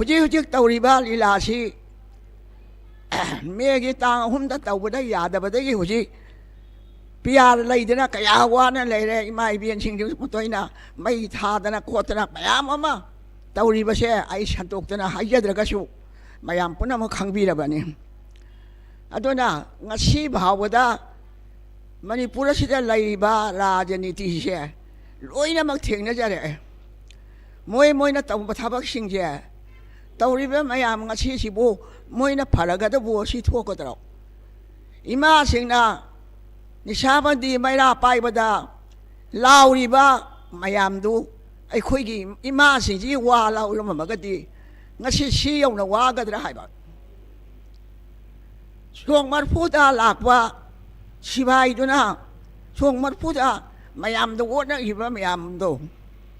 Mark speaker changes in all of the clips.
Speaker 1: ꯍꯧꯖꯤꯛ ꯇꯧꯔꯤꯕ ꯂꯤꯂꯥꯁꯤ ꯃꯦꯒꯤ ꯇꯥꯡ 3ꯗ ꯇꯧꯕꯗ ꯌꯥꯗꯕꯗꯒꯤ ꯍꯧꯖꯤꯛ ꯄꯤꯌꯥꯔ ꯂꯩꯗꯅ ꯀꯌꯥ ꯋꯥꯅ ꯂꯩꯔꯦ ꯏꯃꯥ ꯏꯕꯦꯟꯁꯤꯡꯁꯨ ꯃꯇꯣꯏꯅ ꯃꯩ ꯊꯥꯗꯅ ꯈꯣꯠꯇꯅ ꯃꯌꯥꯝ ꯑꯃ ꯇꯧꯔꯤꯕꯁꯦ ꯑꯩ ꯁꯟꯇꯣꯛꯇꯅ ꯍꯥꯏꯖꯗ꯭ꯔꯒꯁꯨ ꯃꯌꯥꯝ ꯄꯨꯝꯅꯃꯛ ꯈꯪꯕꯤꯔꯕꯅꯤ ꯑꯗꯨꯅ ꯉꯁꯤ ꯐꯥꯎꯕꯗ ꯃꯅꯤꯄꯨꯔ ꯑꯁꯤꯗ ꯂꯩꯔꯤꯕ ꯔꯥꯖꯅꯤꯇꯤꯁꯦ ꯂꯣꯏꯅꯃꯛ ꯊꯦꯡꯅꯖꯔꯛꯑꯦ ꯃꯣꯏꯅ ꯇꯧꯕ ꯊꯕꯛꯁꯤꯡꯁꯦ ꯇꯧꯔꯤꯕ ꯃꯌꯥꯝ ꯉꯁꯤꯁꯤꯕꯨ ꯃꯣꯏꯅ ꯐꯔꯒꯗꯕꯨ ꯁꯤ ꯊꯣꯛꯀꯗ꯭ꯔꯣ ꯏꯃꯥꯁꯤꯡꯅ ꯅꯤꯁꯥꯕꯟꯗꯤ ꯃꯩꯔꯥ ꯄꯥꯏꯕꯗ ꯂꯥꯎꯔꯤꯕ ꯃꯌꯥꯝꯗꯨ ꯑꯩꯈꯣꯏꯒꯤ ꯏꯃꯥꯁꯤꯡꯁꯤ ꯋꯥ ꯂꯥꯎꯔꯝꯃꯒꯗꯤ ngasi si yau na wagadra haiba song marfuda lakwa sibai duna song marfuda mayam do wona hiba mayam do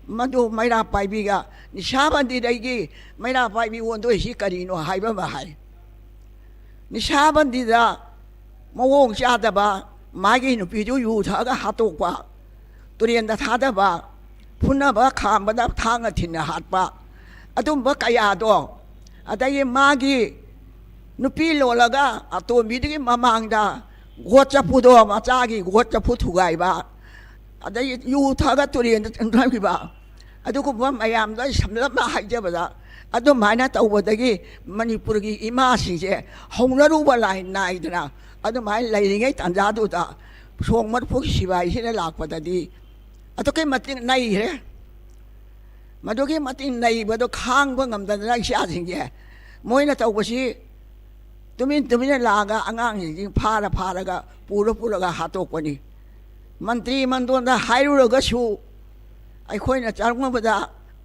Speaker 1: madu maira paibiga nishabandi daigi maira paibi wondo hi karino haiba ma hai nishabandi da mawong chadaba magi nu pidu yu thaga hatokwa turienda thadaba phunaba khambada thanga thinna hatpa ꯑꯗꯨꯝꯕ ꯀꯌꯥꯗꯣ ꯑꯗꯒꯤ ꯃꯥꯒꯤ ꯅꯨꯄꯤ ꯂꯣꯜꯂꯒ ꯑꯇꯣꯝꯕꯤꯗꯨꯒꯤ ꯃꯃꯥꯡꯗ God ꯆꯐꯨꯗꯣ ꯃꯆꯥꯒꯤ God ꯆꯐꯨ ꯊꯨꯒꯥꯏꯕ ꯑꯗꯒꯤ U ꯊꯛꯑꯒ ꯇꯨꯔꯦꯟꯗ ꯆꯪꯊꯈꯤꯕ ꯑꯗꯨꯒꯨꯝꯕ ꯃꯌꯥꯝꯗꯣ ꯑꯩ ꯁꯝꯂꯞꯅ ꯍꯥꯏꯖꯕꯗ ꯑꯗꯨꯃꯥꯏꯅ ꯇꯧꯕꯗꯒꯤ ꯃꯅꯤꯄꯨꯔꯒꯤ ꯏꯃꯥꯁꯤꯡꯁꯦ ꯍꯧꯅꯔꯨꯕ ꯂꯥꯏ ꯅꯥꯏꯗꯅ ꯑꯗꯨꯃꯥꯏꯅ ꯂꯩꯔꯤꯉꯩ ꯇꯥꯟꯖꯥꯗꯨꯗ ꯁꯣꯡ ꯃꯔꯐꯨꯒꯤ ꯁꯤꯕꯥꯏꯁꯤꯅ ꯂꯥꯛꯄꯗꯗꯤ ꯑꯗꯨꯛꯀꯤ ꯃꯇꯤꯛ ꯅꯩꯈ꯭ꯔꯦ ꯃꯗꯨꯒꯤ ꯃꯇꯤꯛ ꯅꯩꯕꯗꯣ ꯈꯥꯡꯕ ꯉꯝꯗꯗꯅ ꯏꯆꯥꯁꯤꯡꯁꯦ ꯃꯣꯏꯅ ꯇꯧꯕꯁꯤ ꯇꯨꯃꯤꯟꯅ ꯂꯥꯛꯑꯒ ꯑꯉꯥꯡꯁꯤꯡꯁꯤ ꯐꯥꯔꯒ ꯄꯨꯔꯒ ꯍꯥꯠꯇꯣꯛꯄꯅꯤ ꯃꯟꯇ꯭ꯔꯤ ꯃꯟꯗꯣꯟꯗ ꯍꯥꯏꯔꯨꯔꯒꯁꯨ ꯑꯩꯈꯣꯏꯅ ꯆꯪꯕꯗ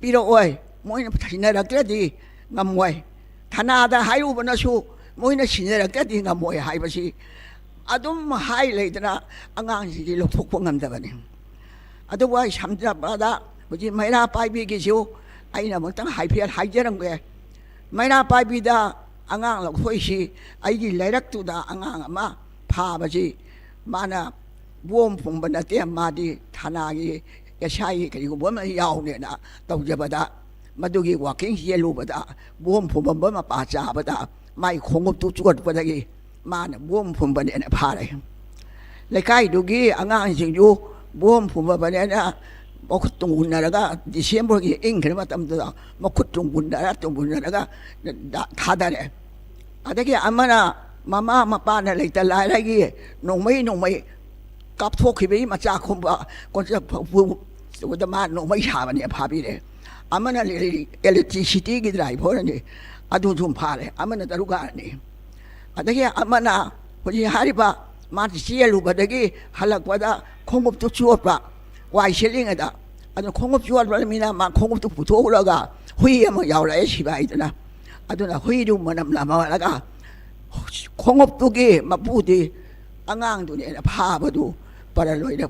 Speaker 1: ꯄꯤꯔꯛꯑꯣꯏ ꯃꯣꯏꯅ ꯁꯤꯟꯅꯔꯛꯇ꯭ꯔꯗꯤ ꯉꯝꯃꯣꯏ ꯊꯅꯥꯗ ꯍꯥꯏꯔꯨꯕꯅꯁꯨ ꯃꯣꯏꯅ ꯁꯤꯟꯅꯔꯛꯇ꯭ꯔꯗꯤ ꯉꯝꯃꯣꯏ ꯍꯥꯏꯕꯁꯤ ꯑꯗꯨꯝ ꯍꯥꯏ ꯂꯩꯗꯅ ꯑꯉꯥꯡꯁꯤꯡꯁꯤ ꯂꯧꯊꯣꯛꯄ ꯉꯝꯗꯕꯅꯤ ꯑꯗꯨꯕꯨ ꯑꯩ ꯁꯝꯖꯕꯗ ꯍꯧꯖꯤꯛ ꯃꯩꯔꯥ ꯄꯥꯏꯕꯤꯒꯤꯁꯨ ꯑꯩꯅ ꯑꯃꯨꯛꯇꯪ ꯍꯥꯏꯐꯦꯠ ꯍꯥꯏꯖꯔꯝꯒꯦ ꯃꯩꯔꯥ ꯄꯥꯏꯕꯤꯗ ꯑꯉꯥꯡ ꯂꯧꯊꯣꯛꯏꯁꯤ ꯑꯩꯒꯤ ꯂꯩꯔꯛꯇꯨꯗ ꯑꯉꯥꯡ ꯑꯃ ꯐꯥꯕꯁꯤ ꯃꯥꯅ ꯕꯣꯝ ꯐꯨꯡꯕ ꯅꯠꯇꯦ ꯃꯥꯗꯤ ꯊꯥꯅꯥꯒꯤ ꯑꯦꯁꯥꯏꯒꯤ ꯀꯔꯤꯒꯨꯝꯕ ꯑꯃ ꯌꯥꯎꯅꯦꯅ ꯇꯧꯖꯕꯗ ꯃꯗꯨꯒꯤ ꯋꯥꯛꯀꯤꯡ ꯆꯦꯜꯂꯨꯕꯗ ꯕꯣꯝ ꯐꯨꯝꯕ ꯃꯄꯥ ꯆꯥꯕꯗ ꯃꯥꯒꯤ ꯈꯣꯡꯎꯞꯇꯨ ꯆꯣꯠꯄꯗꯒꯤ ꯃꯥꯅ ꯕꯣꯝ ꯐꯨꯝꯕꯅꯦꯅ ꯐꯥꯔꯦ ꯂꯩꯀꯥꯏꯗꯨꯒꯤ ꯑꯉꯥꯡꯁꯤꯡꯁꯨ ꯕꯣꯝ ꯐꯨꯝꯕꯅꯦꯅ ꯃꯈꯨꯠ ꯇꯨꯡꯒꯨꯟꯅꯔꯒ ꯗꯤꯁꯦꯝꯕꯔꯒꯤ ꯏꯪꯈ꯭ꯔ ꯃꯇꯝꯗꯨꯗ ꯃꯈꯨꯠ ꯇꯨꯡꯒꯨꯟꯅꯔꯒ ꯊꯥꯗꯔꯦ ꯑꯗꯒꯤ ꯑꯃꯅ ꯃꯃꯥ ꯃꯄꯥꯅ ꯂꯩꯇ ꯂꯥꯏꯔꯒꯤ ꯅꯣꯡꯃꯩ ꯀꯥꯞꯊꯣꯛꯈꯤꯕꯒꯤ ꯃꯆꯥ ꯈꯨꯝꯕ ꯀꯣꯟꯆꯞꯗ ꯃꯥ ꯅꯣꯡꯃꯩ ꯁꯥꯕꯅꯦ ꯐꯥꯕꯤꯔꯦ ꯑꯃꯅ ꯑꯦꯂꯦꯛꯇ꯭ꯔꯤꯁꯤꯇꯤꯒꯤ ꯗ꯭ꯔꯥꯏꯚꯔꯅꯤ ꯑꯗꯨꯁꯨ ꯐꯥꯔꯦ ꯑꯃꯅ ꯇꯔꯨꯛꯒꯥꯔꯅꯤ ꯑꯗꯒꯤ ꯑꯃꯅ ꯍꯧꯖꯤꯛ ꯍꯥꯏꯔꯤꯕ ꯃꯥꯅ ꯆꯦꯜꯂꯨꯕꯗꯒꯤ ꯍꯜꯂꯛꯄꯗ ꯈꯣꯡꯎꯞꯇꯨ ꯆꯣꯠꯄ ꯋꯥꯏ ꯁꯦꯠꯂꯤꯉꯩꯗ ꯑꯗꯨꯅ ꯈꯣꯡꯎꯞ ꯆꯣꯠꯄꯅꯤꯅ ꯃꯥ ꯈꯣꯡꯎꯞꯇꯨ ꯄꯨꯊꯣꯛꯎꯔꯒ ꯍꯨꯏ ꯑꯃ ꯌꯥꯎꯔꯛꯑꯦ ꯁꯤꯕꯥꯏꯗꯨꯅ ꯑꯗꯨꯅ ꯍꯨꯏꯗꯨ ꯃꯅꯝ ꯅꯝꯍꯜꯂꯒ ꯈꯣꯡꯎꯞꯇꯨꯒꯤ ꯃꯄꯨꯗꯤ ꯑꯉꯥꯡꯗꯨꯅꯦꯅ ꯐꯥꯕꯗꯨ ꯄꯔꯂꯣꯏꯗ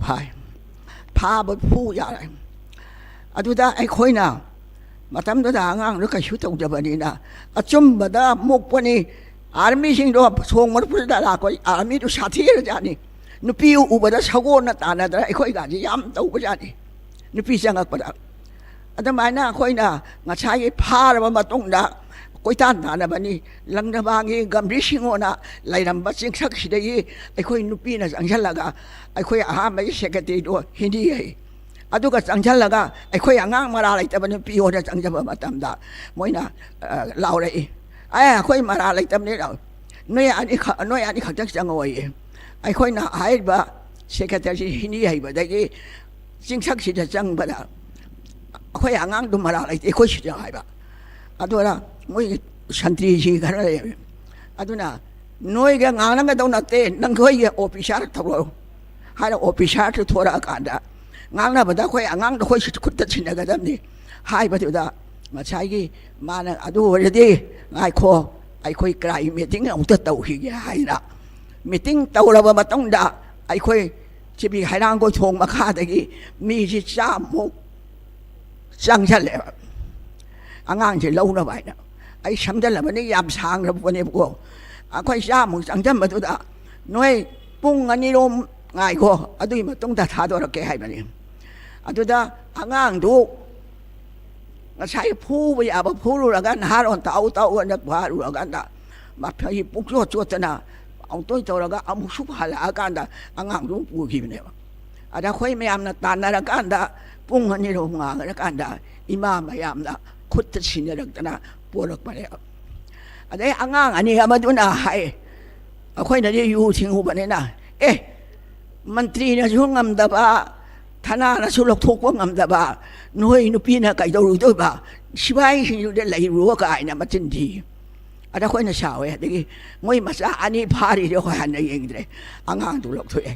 Speaker 1: ꯐꯥꯕ ꯐꯨ ꯌꯥꯔꯦ ꯑꯗꯨꯗ ꯑꯩꯈꯣꯏꯅ ꯃꯇꯝꯗꯨꯗ ꯑꯉꯥꯡꯗꯨ ꯀꯩꯁꯨ ꯇꯧꯗꯕꯅꯤꯅ ꯑꯆꯨꯝꯕꯗ ꯃꯣꯛꯄꯅꯤ ꯑꯥꯔꯃꯤꯁꯤꯡꯗꯣ ꯁꯣꯡ ꯃꯔꯐꯨꯗ ꯂꯥꯛꯄ ꯑꯥꯔꯃꯤꯗꯨ ꯁꯥꯊꯤꯔꯖꯥꯠꯅꯤ ꯅꯨꯄꯤ ꯎꯕꯗ ꯁꯒꯣꯜꯅ ꯇꯥꯟꯅꯗꯅ ꯑꯩꯈꯣꯏꯒꯥꯁꯤ ꯌꯥꯝ ꯇꯧꯕꯖꯥꯠꯅꯤ ꯅꯨꯄꯤ ꯆꯪꯉꯛꯄꯗ ꯑꯗꯨꯃꯥꯏꯅ ꯑꯩꯈꯣꯏꯅ ꯉꯁꯥꯏꯒꯤ ꯐꯥꯔꯕ ꯃꯇꯨꯡꯗ ꯀꯣꯏꯇꯥꯟ ꯇꯥꯟꯅꯕꯅꯤ ꯂꯪꯗꯕꯥꯒꯤ ꯒꯝꯚꯤꯔ ꯁꯤꯡꯍꯣꯅ ꯂꯩꯔꯝꯕ ꯆꯤꯡꯁꯛꯁꯤꯗꯒꯤ ꯑꯩꯈꯣꯏ ꯅꯨꯄꯤꯅ ꯆꯪꯁꯤꯜꯂꯒ ꯑꯩꯈꯣꯏ ꯑꯍꯥꯟꯕꯒꯤ ꯁꯦꯀ꯭ꯔꯦꯇꯔꯤꯗꯣ ꯍꯤꯟꯗꯤ ꯍꯩ ꯑꯗꯨꯒ ꯆꯪꯁꯤꯜꯂꯒ ꯑꯩꯈꯣꯏ ꯑꯉꯥꯡ ꯃꯔꯥ ꯂꯩꯇꯕ ꯅꯨꯄꯤ ꯍꯣꯏꯅ ꯆꯪꯖꯕ ꯃꯇꯝꯗ ꯃꯣꯏꯅ ꯂꯥꯎꯔꯛꯏ ꯑꯩꯈꯣꯏ ꯃꯔꯥ ꯂꯩꯇꯕꯅꯤꯅ ꯅꯣꯏ ꯑꯅꯤ ꯈꯛꯇꯪ ꯆꯪꯉꯛꯑꯣꯌꯦ ꯑꯩꯈꯣꯏꯅ ꯍꯥꯏꯔꯤꯕ ꯁꯦꯀ꯭ꯔꯦꯇꯔꯤꯁꯤ ꯍꯤꯟꯗꯤ ꯍꯩꯕꯗꯒꯤ ꯆꯤꯡꯁꯛꯁꯤꯗ ꯆꯪꯕꯗ ꯑꯩꯈꯣꯏ ꯑꯉꯥꯡꯗꯨ ꯃꯔꯥ ꯂꯩꯇꯦ ꯑꯩꯈꯣꯏ ꯁꯤꯗ ꯍꯥꯏꯕ ꯑꯗꯨꯅ ꯃꯣꯏ ꯁꯟꯇ꯭ꯔꯤꯁꯤ ꯈꯔ ꯂꯩ ꯑꯗꯨꯅ ꯅꯣꯏꯒ ꯉꯥꯡꯅꯒꯗꯧ ꯅꯠꯇꯦ ꯅꯈꯣꯏꯒꯤ ꯑꯣꯐꯤꯁꯥꯔ ꯊꯧꯔꯛꯎ ꯍꯥꯏꯅ ꯑꯣꯐꯤꯁꯥꯔꯗꯨ ꯊꯣꯔꯛꯑꯀꯥꯟꯗ ꯉꯥꯡꯅꯕꯗ ꯑꯩꯈꯣꯏ ꯑꯉꯥꯡꯗ ꯑꯩꯈꯣꯏ ꯈꯨꯠꯇ ꯁꯤꯟꯅꯒꯗꯕꯅꯤ ꯍꯥꯏꯕꯗꯨꯗ ꯉꯁꯥꯏꯒꯤ ꯃꯥꯅ ꯑꯗꯨ ꯑꯣꯏꯔꯗꯤ ꯉꯥꯏꯈꯣ ꯑꯩꯈꯣꯏ ꯀ꯭ꯔꯥꯏꯝ ꯃꯤꯇꯤꯡ ꯑꯃꯨꯛꯇ ꯇꯧꯈꯤꯒꯦ ꯍꯥꯏꯅ ꯃꯤꯇꯤꯡ ꯇꯧꯔꯕ ꯃꯇꯨꯡꯗ ꯑꯩꯈꯣꯏ ꯁꯤꯕꯤ ꯍꯩꯔꯥꯡꯒꯣꯏꯊꯣꯡ ꯃꯈꯥꯗꯒꯤ ꯃꯤꯁꯤ 100ꯃꯨꯛ ꯆꯪꯁꯜꯂꯦꯕ ꯑꯉꯥꯡꯁꯦ ꯂꯧꯅꯕ ꯍꯥꯏꯅ ꯑꯩ ꯁꯝꯖꯜꯂꯕꯅꯤ ꯌꯥꯝ ꯁꯥꯡꯈ꯭ꯔꯕꯅꯦꯕꯀꯣ ꯑꯩꯈꯣꯏ 100ꯃꯨꯛ ꯆꯪꯁꯟꯕꯗꯨꯗ ꯅꯣꯏ ꯄꯨꯡ 2ꯔꯣꯝ ꯉꯥꯏꯈꯣ ꯑꯗꯨꯒꯤ ꯃꯇꯨꯡꯗ ꯊꯥꯗꯣꯔꯛꯀꯦ ꯍꯥꯏꯕꯅꯤ ꯑꯗꯨꯗ ꯑꯉꯥꯡꯗꯨ sai phu bây giờ phu rồi gan hà rồi tàu tàu gan phá rồi gan đã mà phải bốc cho na ông tôi cho là ông súp hà là gan đã anh ăn đúng bùi kìm này mà đã khơi mày na tan na gan đã bung anh rồi ngang gan đã ima mày đã khuất xin được na bùa được mà đấy đấy anh ăn mà tôi na hay khơi này đi du thiên hồ bên này na Menteri na chung ngam da ba thana na sulok thok wa ngam da ba noi nu pi na kai do ru do ba sibai hin yu de lai ru ka na ma tin di ada khoi na sao de ngoi ma sa ani phari de khoi han na yeng de angang du lok thoi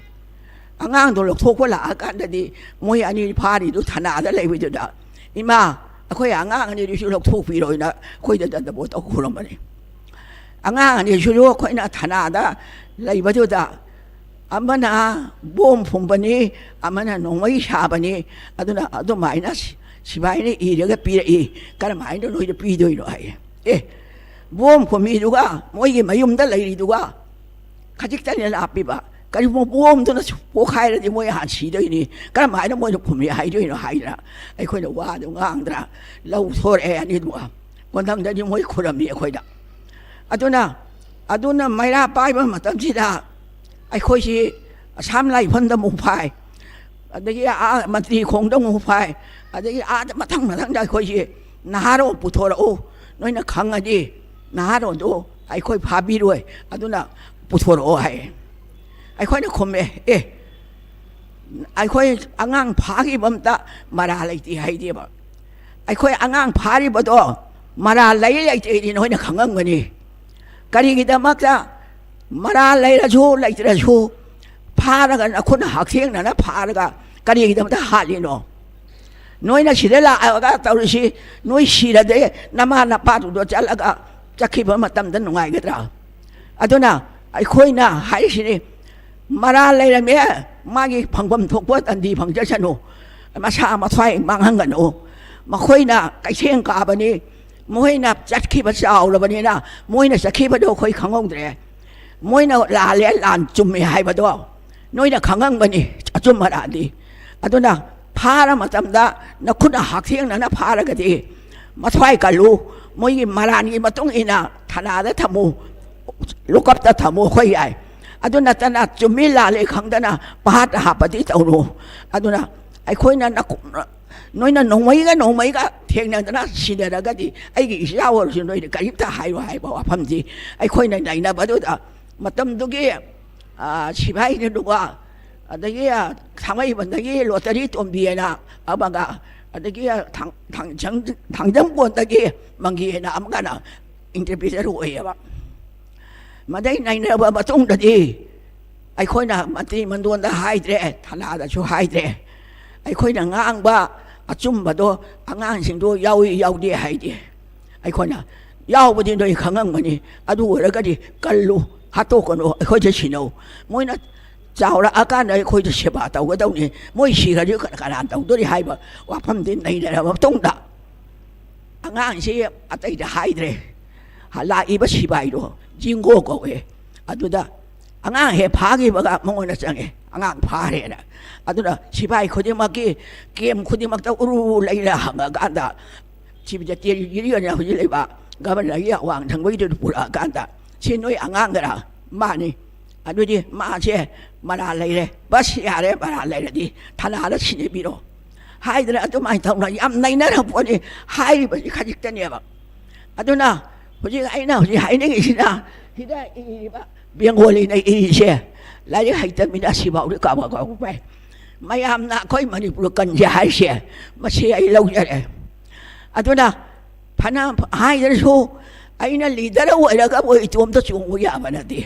Speaker 1: angang du lok thok wa la ka da di ngoi ani phari du thana da lai wi da ima khoi angang ani du sulok thok pi roi na khoi da da bo to khu lam ba ni angang ani sulok khoi na thana da lai ba do da amana bom pumbani amana nongmai sabani aduna adu minus sibai ni iraga pi kar mai no noi pi doi no ai bom phumi duga moi gi mayum da lai duga khajik tan la pi ba kari bom to na po khai ra di moi han si doi ni kar mai no moi phumi hai doi no hai ra ai khoi no wa do ngang dra lau thor ani duga kon dang da di moi khuram ni khoi da aduna mai ra pai ba matam si da ai khôi gì sám lại phân tâm một phải đấy mà thì không đông một phải đấy mà thằng đây khôi gì nã đâu bút thô đâu nói là khăng gì nã đâu đâu ai khôi phá bi rồi đó là bút thô đâu ai khôi nó không mẹ ai khôi ngang phá cái bấm ta mà ra lại thì hay đi mà ai khôi ngang phá đi bao đó mà ra lấy lại thì nói là khăng ngang cái gì cái gì ta mắc ra mà ra lấy ra chú phá ra cái khuôn học thiên là nó phá ra cái gì đó ta hại đi nó nói là chỉ để là cái tàu gì nói chỉ là để năm na phá tụi nó chắc là cái chắc khi mà tâm đến ngoài cái đó đó nào ai khôi na hay gì đi mà ra lấy ra mẹ mà cái phẳng bầm thuộc bớt anh đi phẳng cho chân nó mà sao mà thoải mang hàng gần nó mà khôi na cái thiên cả bên đi mỗi na chắc khi mà sao là bên đi na mỗi na chắc khi mà đâu khôi không ông đấy mỗi nào là lẽ làm chùm mày hay vào đó nói là khăng ngang bên này chùm mà đã đi đó nào phá ra mà tầm đó nó khôn là học thiên nó phá ra cái gì mà thoải cả lu mỗi cái mà làm gì mà tung in à thằng nào đó thằng mù lúc cấp ta thằng mù khơi ai đó nào ta nào chùm mi là lẽ khăng đó nào phá ra học đi tàu lu đó nào ai khơi nó nói là nông mấy cái thiên này nó xin ra cái gì ai cái sao rồi nói cái gì ta hay bảo phẩm gì ai khơi này là bao nhiêu mà tâm tôi kia chỉ phải nên đúng à đấy thằng ấy vẫn đấy lột ra đi tôm bia na ở bằng cả đấy thằng giống quân đấy kia bằng kia na âm cái nào interpret rồi mà đấy này mà tung được đi ai khôi na mà thì mình luôn đã hai thế thằng nào đã cho hai thế ai khôi na ngang ba chung mà đó ngang sinh đó giàu đi hai đi ai khôi na giàu bây giờ đôi khăng ngang mà đi đủ rồi cái gì cái lu hát tốt còn khôi cho xin đâu mỗi nó chào là cái này khôi cho xếp tàu cái đâu này mỗi xí cái cái làm tàu tôi đi hai bờ và phân đến này là mà tung đã ngang xí đây là hai đấy lại ít bớt xí bài đó riêng cô cậu ấy đó đó ngang hệ phá cái bờ mong nó chẳng ngang phá đấy nè đó xí bài khôi đi mà cái game khôi đi mà tàu lấy là hàng cái đó chỉ bây giờ tiền gì nữa khôi lấy bà cái bên này hoàng thằng mấy đứa phụ là cái đó xin nói ngang cái đó mà này đôi đi mà chứ mà là lấy đấy bác sĩ à đấy mà là lấy đi thằng nào đó xin đi bị đó hai đứa tôi mày thằng này âm này nó là bọn gì hai bởi vì khai dịch tên nhiều tôi nào bởi vì ai nào thì hãy nói gì nào thì đây biếng ngồi lên này đi xe lại những hành tinh mình đã xì bảo được cả bọn không phải mày âm nạ coi mà được cần gì hai xe mà xe ấy lâu như vậy tôi nào phải nào hai đứa số ai nó lì đó đâu vậy đó các bạn chúng ta chung với nhau mà đi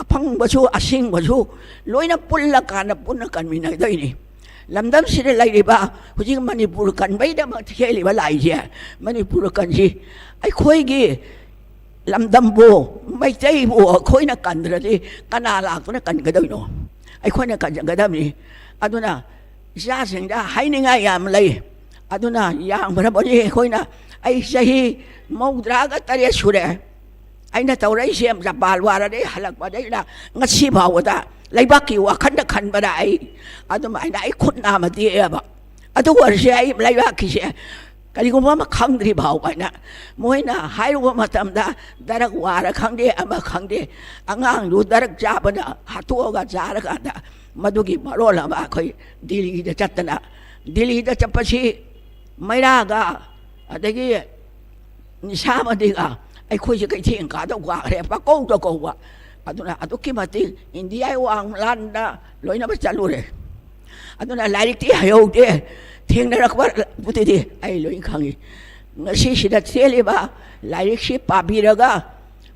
Speaker 1: phăng bao nhiêu sinh bao nhiêu lối nó phun là cần mình này đây này làm đám sẽ lại đi ba có chứ mà đi phun cần mấy đó mà thế thì phải lại gì mà đi phun cần gì ai khôi gì làm đám bồ mấy trái bồ khôi nó cần rồi đi cái nào là nó cần cái đâu nữa ai khôi nó cần cái đó gì tôi nào ra sinh ra hay nên ai làm lấy tôi nào yang mà bao nhiêu khôi nó ai say mau ra cái tay sụt đấy anh đã tàu đấy xem gặp bà qua đấy halak bà đấy là ngắt xí bảo người ta lấy bác kiều khăn bà đại tôi mà anh đã khuất nào mà đi tôi vừa xe lấy bác kia ꯀꯔꯤꯒꯨꯝꯕ ꯑꯃ ꯈꯪꯗ꯭ꯔꯤ ꯐꯥꯎꯕ ꯃꯣꯏꯅ ꯍꯥꯏꯔꯨꯕ ꯃꯇꯝꯗ ꯗꯔꯛ war ꯈꯪꯗꯦ ꯑꯃ ꯈꯪꯗꯦ ꯑꯉꯥꯡꯗꯨ ꯗꯔꯛ ꯆꯥꯕꯅ ꯍꯥꯠꯇꯣꯛꯑꯒ ꯆꯥꯔꯀꯥꯟꯗ ꯃꯗꯨꯒꯤ ꯃꯔꯣꯜ ꯑꯃ ꯑꯩꯈꯣꯏ ꯗꯤꯜꯂꯤꯗ ꯆꯠꯇꯅ ꯗꯤꯜꯂꯤꯗ ꯆꯠꯄꯁꯤ ꯃꯩꯔꯥꯒ ꯑꯗꯒꯤ ꯅꯤꯁꯥꯃꯗꯤꯒ ꯑꯩꯈꯣꯏꯁꯦ ꯀꯩꯊꯦꯜ ꯀꯥꯗꯧ ꯀꯥꯈ꯭ꯔꯦ ꯄꯀꯧꯗ ꯀꯧꯕ ꯑꯗꯨꯅ ꯑꯗꯨꯛꯀꯤ ꯃꯇꯤꯛ ꯏꯟꯗꯤꯌꯥꯒꯤ ꯋꯥꯡꯂꯥꯟꯗ ꯂꯣꯏꯅꯕ ꯆꯠꯂꯨꯔꯦ ꯑꯗꯨꯅ ꯂꯥꯏꯔꯤꯛꯇꯤ ꯍꯩꯍꯧꯗꯦ ꯊꯦꯡꯅꯔꯛꯄꯕꯨꯗꯤ ꯑꯩ ꯂꯣꯏ ꯈꯪꯉꯤ ꯉꯁꯤꯁꯤꯗ ꯆꯦꯜꯂꯤꯕ ꯂꯥꯏꯔꯤꯛꯁꯤ ꯄꯥꯕꯤꯔꯒ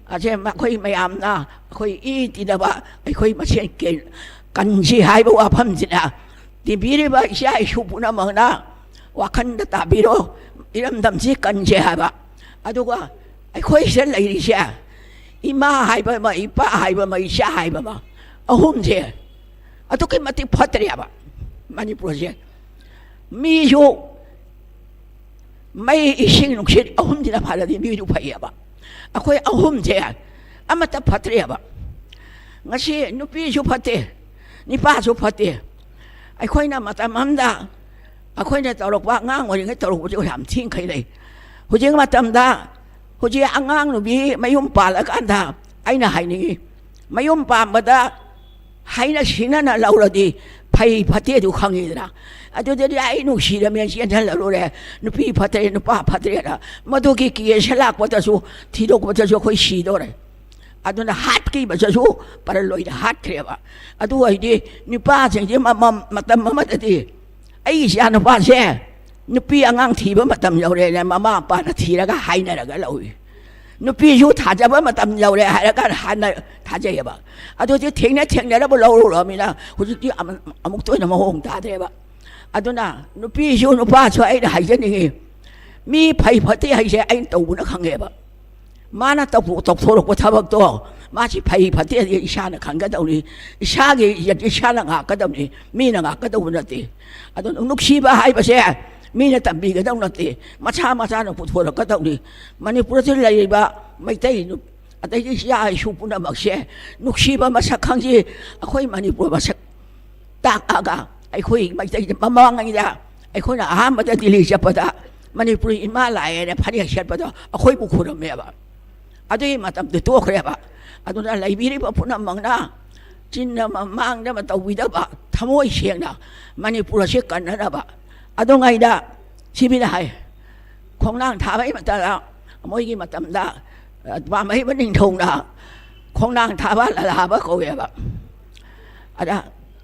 Speaker 1: ꯑꯁꯦ ꯃꯈꯣꯏ ꯃꯌꯥꯝꯅ ꯑꯩꯈꯣꯏ ꯏ ꯇꯤꯗꯕ ꯑꯩꯈꯣꯏ ꯃꯁꯦꯟ ꯀꯟꯁꯤ ꯍꯥꯏꯕ ꯋꯥꯐꯝꯁꯤꯅ ꯇꯤꯕꯤꯔꯤꯕ ꯏꯆꯥ ꯏꯁꯨ ꯄꯨꯝꯅꯃꯛꯅ ꯋꯥꯈꯜꯗ ꯇꯥꯕꯤꯔꯣ ꯏꯔꯝꯗꯝꯁꯤ ꯀꯟꯁꯦ ꯍꯥꯏꯕ ꯑꯗꯨꯒ ꯑꯩꯈꯣꯏꯁꯤꯗ ꯂꯩꯔꯤꯁꯦ ꯏꯃꯥ ꯍꯥꯏꯕ ꯑꯃ ꯏꯄꯥ ꯍꯥꯏꯕ ꯑꯃ ꯏꯆꯥ ꯍꯥꯏꯕ ꯑꯃ ꯑꯍꯨꯝꯁꯦ ꯑꯗꯨꯛꯀꯤ ꯃꯇꯤꯛ ꯐꯠꯇ꯭ꯔꯦꯕ ꯃꯅꯤꯄꯨꯔꯁꯦ ꯃꯤꯁꯨ ꯃꯩ ꯏꯁꯤꯡ ꯅꯨꯡꯁꯤꯠ ꯑꯍꯨꯝꯁꯤꯅ ꯐꯔꯗꯤ ꯃꯤꯁꯨ ꯐꯩꯌꯦꯕ ꯑꯩꯈꯣꯏ ꯑꯍꯨꯝꯁꯦ ꯑꯃꯠꯇ ꯐꯠꯇ꯭ꯔꯦꯕ ꯉꯁꯤ ꯅꯨꯄꯤꯁꯨ ꯐꯠꯇꯦ ꯅꯨꯄꯥꯁꯨ ꯐꯠꯇꯦ ꯑꯩꯈꯣꯏꯅ ꯃꯇꯝ ꯑꯃꯗ ꯑꯩꯈꯣꯏꯅ ꯇꯧꯔꯛꯄ ꯑꯉꯥꯡ ꯑꯣꯏꯔꯤꯉꯩ ꯇꯧꯔꯛꯄꯁꯦ ꯌꯥꯝ ꯊꯤꯅ ꯈꯦꯠꯅꯩ ꯍꯧꯖꯤꯛ ꯃꯇꯝꯗ ꯍꯧꯖꯤꯛ ꯑꯉꯥꯡ ꯅꯨꯄꯤ ꯃꯌꯨꯝ ꯄꯥꯜꯂꯀꯥꯟꯗ ꯑꯩꯅ ꯍꯥꯏꯅꯤꯡꯉꯤ ꯃꯌꯨꯝ ꯄꯥꯟꯕꯗ ꯍꯩꯅ ꯁꯤꯡꯅꯅ ꯂꯧꯔꯗꯤ ꯐꯩ ꯐꯠꯇꯦꯗꯨ ꯈꯪꯉꯤꯗꯅ ꯑꯗꯨꯗꯗꯤ ꯑꯩ ꯅꯨꯡꯁꯤꯔꯝꯃꯦ ꯆꯦꯟꯁꯤꯜꯂꯔꯨꯔꯦ ꯅꯨꯄꯤ ꯐꯠꯇ꯭ꯔꯦ ꯅꯨꯄꯥ ꯐꯠꯇ꯭ꯔꯦꯅ ꯃꯗꯨꯒꯤ ꯀꯦꯁ ꯂꯥꯛꯄꯗꯁꯨ ꯊꯤꯗꯣꯛꯄꯗꯁꯨ ꯑꯩꯈꯣꯏ ꯁꯤꯗꯣꯔꯦ ꯑꯗꯨꯅ ꯍꯥꯠꯈꯤꯕꯗꯁꯨ ꯄꯔꯂꯣꯏꯗ ꯍꯥꯠꯈ꯭ꯔꯦꯕ ꯑꯗꯨ ꯑꯣꯏꯗꯤ ꯅꯨꯄꯥꯁꯤꯡꯁꯦ ꯃꯇꯝ ꯑꯃꯗꯗꯤ ꯑꯩ ꯏꯆꯥ ꯅꯨꯄꯥꯁꯦ ꯅꯨꯄꯤ ꯑꯉꯥꯡ ꯊꯤꯕ ꯃꯇꯝ ꯌꯧꯔꯦꯅ ꯃꯃꯥ ꯃꯄꯥꯅ ꯊꯤꯔꯒ ꯍꯥꯏꯅꯔꯒ ꯂꯧꯏ ꯅꯨꯄꯤꯁꯨ ꯊꯥꯖꯕ ꯃꯇꯝ ꯌꯧꯔꯦ ꯍꯥꯏꯔꯀꯥꯟꯗ ꯍꯥꯟꯅ ꯊꯥꯖꯩꯑꯕ ꯑꯗꯨꯗꯤ ꯊꯦꯡꯅꯔꯕ ꯂꯧꯔꯨꯔꯕꯅꯤ나 ꯍꯧꯖꯤꯛꯇꯤ ꯑꯃꯨꯛ ꯇꯣꯏꯅ ꯃꯑꯣꯡ ꯇꯥꯗ꯭ꯔꯦꯕ ꯑꯗꯨꯅ ꯅꯨꯄꯤꯁꯨ ꯅꯨꯄꯥꯁꯨ ꯑꯩꯅ ꯍꯥꯏꯖꯅꯤꯡꯉꯤ ꯃꯤ ꯐꯩ ꯐꯠꯇꯦ ꯍꯥꯏꯁꯦ ꯑꯩꯅ ꯇꯧꯕꯅ ꯈꯪꯉꯦꯕ ꯃꯥꯅ ꯇꯧꯊꯣꯔꯛꯄ ꯊꯕꯛꯇꯣ ꯃꯥꯁꯤ ꯐꯩ ꯐꯠꯇꯦ ꯏꯁꯥꯅ ꯈꯪꯒꯗꯧꯅꯤ ꯏꯁꯥꯒꯤ ꯏꯁꯥꯅ ꯉꯥꯛꯀꯗꯧꯅꯤ ꯃꯤꯅ ꯉꯥꯛꯀꯗꯧꯕ ꯅꯠꯇꯦ ꯑꯗꯨꯅ ꯅꯨꯡꯁꯤꯕ ꯍꯥꯏꯕꯁꯦ ꯃꯤꯅ ꯇꯝꯕꯤꯒꯗꯧ ꯅꯠꯇꯦ ꯃꯁꯥ ꯃꯁꯥꯅ ꯄꯨꯊꯣꯔꯛꯀꯗꯧꯅꯤ ꯃꯅꯤꯄꯨꯔꯗ ꯂꯩꯔꯤꯕ ꯃꯩꯇꯩ ꯑꯇꯩ ꯏꯆꯥ ꯏꯁꯨ ꯄꯨꯝꯅꯃꯛꯁꯦ ꯅꯨꯡꯁꯤꯕ ꯃꯁꯛ ꯈꯪꯁꯤ ꯑꯩꯈꯣꯏ ꯃꯅꯤꯄꯨꯔ ꯃꯁꯛ ꯇꯥꯛꯑꯒ ꯑꯩꯈꯣꯏ ꯃꯩꯇꯩ ꯃꯃꯥꯡꯉꯩꯗ ꯑꯩꯈꯣꯏꯅ ꯑꯍꯥꯟꯕꯗ ꯗꯤꯜꯂꯤ ꯆꯠꯄꯗ ꯃꯅꯤꯄꯨꯔꯤ ꯏꯃꯥ ꯂꯥꯛꯑꯦꯅ ꯐꯅꯦꯛ ꯁꯦꯠꯄꯗꯣ ꯑꯩꯈꯣꯏꯕꯨ ꯈꯨꯔꯝꯃꯦꯕ ꯑꯗꯨꯒꯤ ꯃꯇꯝꯗꯨ ꯇꯣꯛꯈ꯭ꯔꯦꯕ ꯑꯗꯨꯅ ꯂꯩꯕꯤꯔꯤꯕ ꯄꯨꯝꯅꯃꯛꯅ ꯆꯤꯟꯅ ꯃꯥꯡꯗꯕ ꯇꯧꯕꯤꯗꯕ ꯊꯃꯣꯏ ꯁꯦꯡꯅ ꯃꯅꯤꯄꯨꯔ ꯑꯁꯤ ꯀꯟꯅꯅꯕ ꯑꯗꯨꯉꯩꯗ ꯁꯤꯕꯤꯅ ꯍꯥꯏ ꯈꯣꯡꯅꯥꯡ ꯊꯥꯕꯒꯤ ꯃꯇꯝꯗ ꯃꯣꯏꯒꯤ ꯃꯇꯝꯗ ꯄꯥꯝꯍꯩꯕ ꯅꯤꯡꯊꯧꯅ ꯈꯣꯡꯅꯥꯡ ꯊꯥꯕ ꯂꯂꯥꯕ ꯀꯧꯋꯦꯕ ꯑꯗ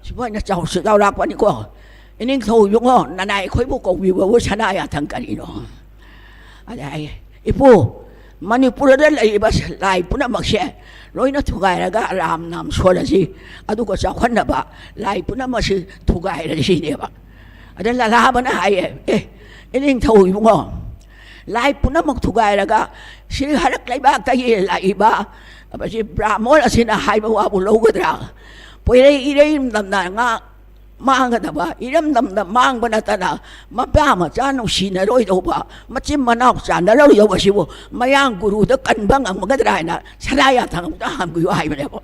Speaker 1: ꯁꯤꯃꯣꯏꯅ ꯆꯥꯎꯔꯥꯛꯄꯅꯤꯀꯣ ꯏꯅꯤꯡꯊꯧ ꯌꯨꯉꯣ ꯅꯅꯥꯏ ꯑꯩꯈꯣꯏꯕꯨ ꯀꯧꯕꯤꯕꯕꯨ ꯁꯅꯥ ꯌꯥꯊꯪ ꯀꯔꯤꯅꯣ ꯑꯗ ꯑꯩ ꯏꯄꯨ ꯃꯅꯤꯄꯨꯔꯗ ꯂꯩꯔꯤꯕ ꯂꯥꯏ ꯄꯨꯝꯅꯃꯛꯁꯦ ꯂꯣꯏꯅ ꯊꯨꯒꯥꯏꯔꯒ ꯔꯥꯝ ꯅꯥꯝ ꯁꯣꯜꯂꯁꯤ ꯑꯗꯨꯒ ꯆꯥꯎꯈꯠꯅꯕ ꯂꯥꯏ ꯄꯨꯝꯅꯃꯛꯁꯤ ꯊꯨꯒꯥꯏꯔꯁꯤꯅꯦꯕ ꯑꯗ ꯂꯂꯥꯕꯅ ꯍꯥꯏꯌꯦ ꯏꯅꯤꯡꯊꯧ ꯏꯕꯨꯡꯉꯣ ꯂꯥꯏ ꯄꯨꯝꯅꯃꯛ ꯊꯨꯒꯥꯏꯔꯒ ꯁꯤ ꯍꯔꯛ ꯂꯩꯕꯥꯛꯇꯒꯤ ꯂꯥꯛꯏꯕ ꯃꯁꯤ ꯕ꯭ꯔꯥꯍ꯭ꯃꯣꯟ ꯑꯁꯤꯅ ꯍꯥꯏꯕ ꯋꯥꯕꯨ ꯂꯧꯒꯗ꯭ꯔꯥ ꯄꯣꯏꯔꯩ ꯏꯔꯩꯔꯝꯗꯝꯅ ꯉꯥ ꯃꯥꯡꯒꯗꯕ ꯏꯔꯝꯗꯝꯗ ꯃꯥꯡꯕ ꯅꯠꯇꯅ ꯃꯄꯥ ꯃꯆꯥ ꯅꯨꯡꯁꯤꯅꯔꯣꯏꯗꯧꯕ ꯃꯆꯤꯟ ꯃꯅꯥꯎ ꯆꯥꯟꯅꯔꯣꯏꯗꯧꯕꯁꯤꯕꯨ ꯃꯌꯥꯡ ꯒꯨꯔꯨꯗ ꯀꯟꯕ ꯉꯝꯒꯗ꯭ꯔꯥ ꯍꯥꯏꯅ ꯁꯅꯥ ꯌꯥꯊꯪ ꯑꯃꯨꯛꯇ ꯍꯪꯕꯤꯌꯨ ꯍꯥꯏꯕꯅꯦꯕ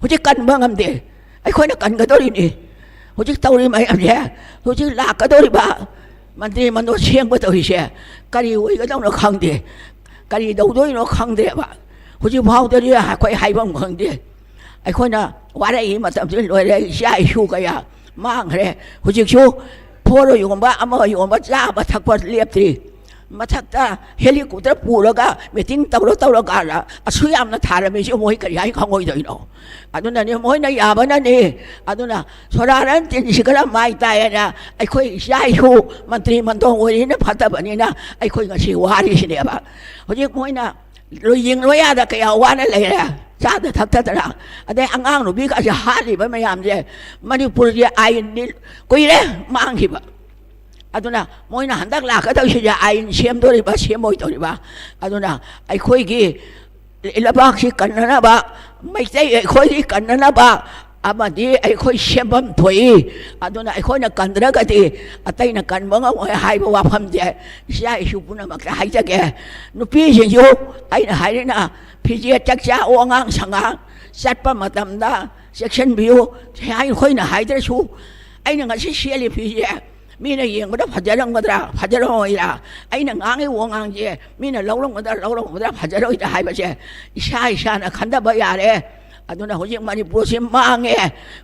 Speaker 1: ꯍꯧꯖꯤꯛ ꯀꯟꯕ ꯉꯝꯗꯦ ꯑꯩꯈꯣꯏꯅ ꯀꯟꯒꯗꯧꯔꯤꯅꯤ ꯍꯧꯖꯤꯛ ꯇꯧꯔꯤ ꯃꯌꯥꯝꯁꯦ ꯍꯧꯖꯤꯛ ꯂꯥꯛꯀꯗꯧꯔꯤꯕ ꯃꯟꯇ꯭ꯔꯤ ꯃꯟꯗꯣꯜ ꯁꯦꯝꯕ ꯇꯧꯔꯤꯁꯦ ꯀꯔꯤ ꯑꯣꯏꯒꯗꯧꯅꯣ ꯈꯪꯗꯦ ꯀꯔꯤ ꯇꯧꯗꯣꯏꯅꯣ ꯈꯪꯗ꯭ꯔꯦꯕ ꯍꯧꯖꯤꯛ ꯐꯥꯎꯗꯗꯤ ꯑꯩꯈꯣꯏ ꯍꯥꯏꯐꯝ ꯈꯪꯗꯦ ꯑꯩꯈꯣꯏꯅ ꯋꯥꯔꯛꯏ ꯃꯇꯝꯁꯤ ꯂꯣꯏꯔꯦ ꯏꯆꯥ ꯏꯁꯨ ꯀꯌꯥ ꯃꯥꯡꯈ꯭ꯔꯦ ꯍꯧꯖꯤꯛꯁꯨ ꯐꯣꯔ ꯌꯣꯟꯕ ꯑꯃ ꯌꯣꯟꯕ ꯆꯥꯕ ꯊꯛꯄ ꯂꯦꯞꯇ꯭ꯔꯤ ꯃꯊꯛꯇ ꯍꯦꯂꯤꯀꯣꯞꯇꯔ ꯄꯨꯔꯒ ꯃꯤꯇꯤꯡ ꯇꯧꯔꯀꯥꯟꯗ ꯑꯁꯨ ꯌꯥꯝꯅ ꯊꯥꯔꯝꯃꯤꯁꯤ ꯃꯣꯏ ꯀꯔꯤ ꯍꯥꯏ ꯈꯪꯉꯣꯏꯗꯣꯏꯅꯣ ꯑꯗꯨꯅꯅꯦ ꯃꯣꯏꯅ ꯌꯥꯕꯅꯅꯤ ꯑꯗꯨꯅ ꯁꯣꯔꯥꯔꯟ ꯇꯤꯟꯁꯤ ꯈꯔ ꯃꯥꯏ ꯇꯥꯏꯌꯦꯅ ꯑꯩꯈꯣꯏ ꯏꯆꯥ ꯏꯁꯨ ꯃꯟꯇ꯭ꯔꯤ ꯃꯟꯗꯣꯟ ꯑꯣꯏꯔꯤꯅ ꯐꯠꯇꯕꯅꯤꯅ ꯑꯩꯈꯣꯏ ꯉꯁꯤ ꯋꯥꯔꯤꯁꯤꯅꯦꯕ ꯍꯧꯖꯤꯛ ꯃꯣꯏꯅ ꯂꯣꯏꯌꯥꯗ ꯀꯌꯥ ꯋꯥꯅ ꯂꯩꯔꯦ ꯆꯥꯗ ꯊꯛꯇꯗꯅ ꯑꯗꯩ ꯑꯉꯥꯡ ꯅꯨꯕꯤꯒꯁꯦ ꯍꯥꯠꯂꯤꯕ ꯃꯌꯥꯝꯁꯦ ꯃꯅꯤꯄꯨꯔꯒꯤ ꯑꯥꯏꯟꯅꯤ ꯀꯨꯏꯔꯦ ꯃꯥꯡꯈꯤꯕ ꯑꯗꯨꯅ ꯃꯣꯏꯅ ꯍꯟꯗꯛ ꯂꯥꯛꯀꯗꯧꯔꯤꯁꯦ ꯑꯥꯏꯟ ꯁꯦꯝꯗꯣꯔꯤꯕ ꯁꯦꯝꯃꯣꯏꯗꯧꯔꯤꯕ ꯑꯗꯨꯅ ꯑꯩꯈꯣꯏꯒꯤ ꯂꯩꯕꯥꯛꯁꯤ ꯀꯟꯅꯅꯕ ꯃꯩꯇꯩ ꯑꯩꯈꯣꯏꯒꯤ ꯀꯟꯅꯅꯕ ꯑꯃꯗꯤ ꯑꯩꯈꯣꯏ ꯁꯦꯝꯐꯝ ꯊꯣꯛꯏ ꯑꯗꯨꯅ ꯑꯩꯈꯣꯏꯅ ꯀꯟꯗ꯭ꯔꯒꯗꯤ ꯑꯇꯩꯅ ꯀꯟꯕ ꯉꯝꯃꯣꯏ ꯍꯥꯏꯕ ꯋꯥꯐꯝꯁꯦ ꯏꯆꯥ ꯏꯁꯨ ꯄꯨꯝꯅꯃꯛꯇ ꯍꯥꯏꯖꯒꯦ ꯅꯨꯄꯤꯁꯤꯡꯁꯨ ꯑꯩꯅ ꯍꯥꯏꯔꯤꯅ ꯐꯤꯖꯦꯠ ꯆꯥꯛꯆꯥ ꯑꯉꯥꯡ ꯁꯉꯥꯡ ꯆꯠꯄ ꯃꯇꯝꯗ ꯆꯦꯛꯁꯤꯟꯕꯤꯌꯨ ꯑꯩꯈꯣꯏꯅ ꯍꯥꯏꯗ꯭ꯔꯁꯨ ꯑꯩꯅ ꯉꯁꯤ ꯁꯦꯠꯂꯤ ꯐꯤꯁꯦ 미나 이행보다 파자령 거더라 파자령이라 아이는 앙의 원앙지 미나 러렁 거더라 파자령이다 하이버제 이샤나 간다 봐야 해 aduna hojing mani purusin mange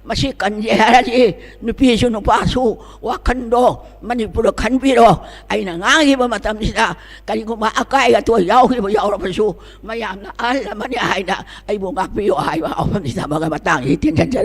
Speaker 1: masih kanjeraji nupisu nupasu wakando mani puro kanbiro ay nangangi ba matam sila kani ko maakay ato yaw hibo yaw rapasu mayam na ala mani ay na ay bunga piyo ay ba opam sila mga matang itin kanjera